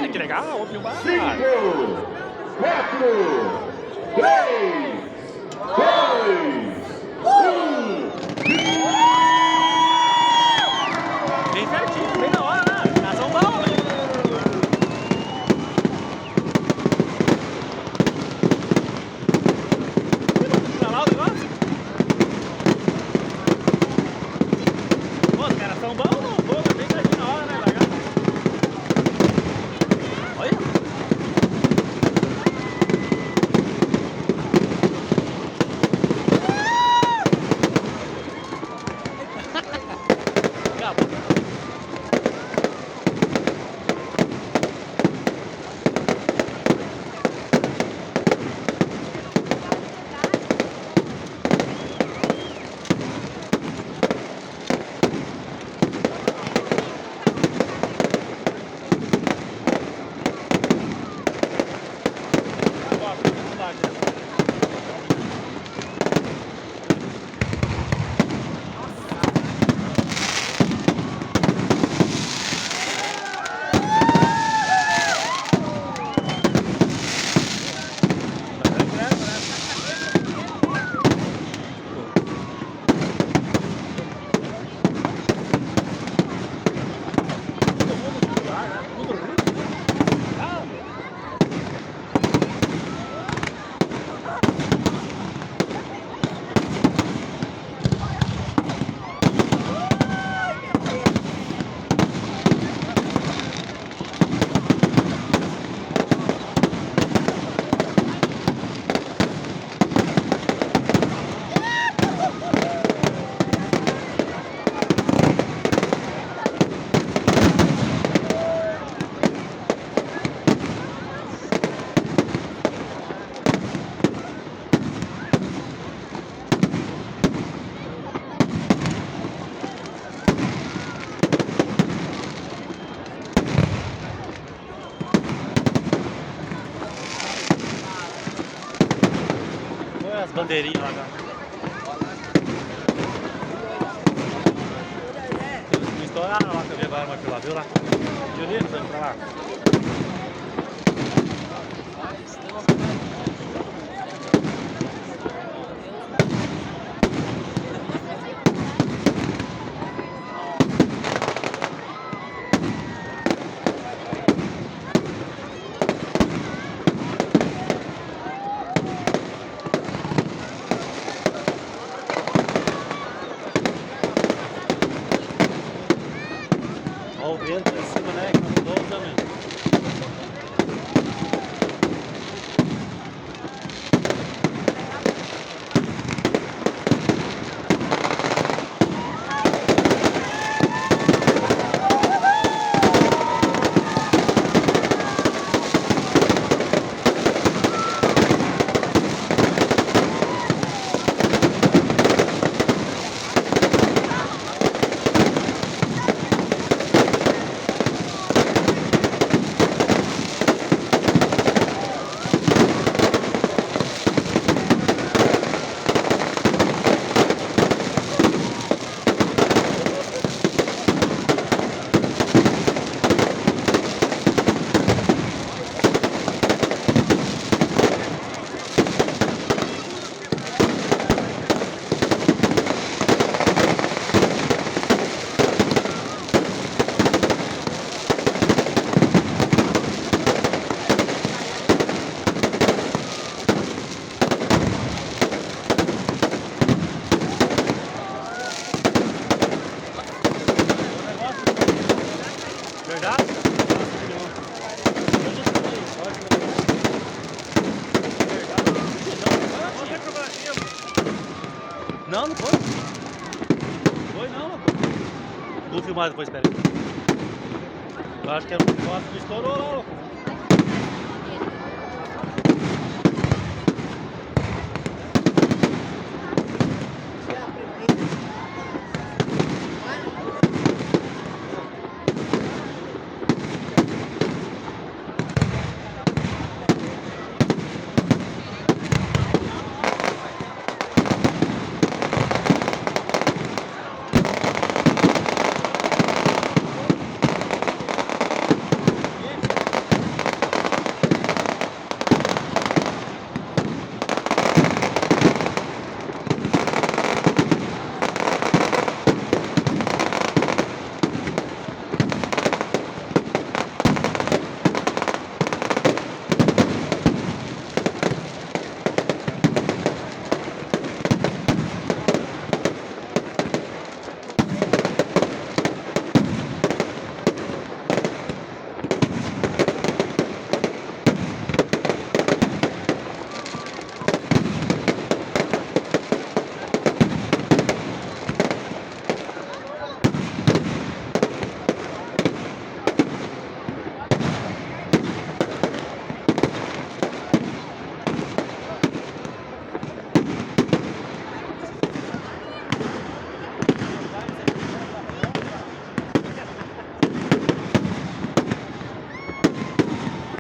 que legal, vou filmar. 5, 4, 3, 2, 1. Bem certinho, bem na hora, né? Na São Paulo. Tá lá o negócio? Pô, os caras são bons, não? Pô, bem certinho na hora, né? Largar. Olha. Acabou. Olha as bandeirinhas lá, cara. Me estouraram lá que eu vi agora uma fila, viu lá? Violino, vamos pra lá. Olha o vento em cima, né? Que não mudou também. Verdade? Não, não foi. Foi não, rapaz. Vou filmar depois, espera aí. Eu acho que é um negócio que estourou lá, louco.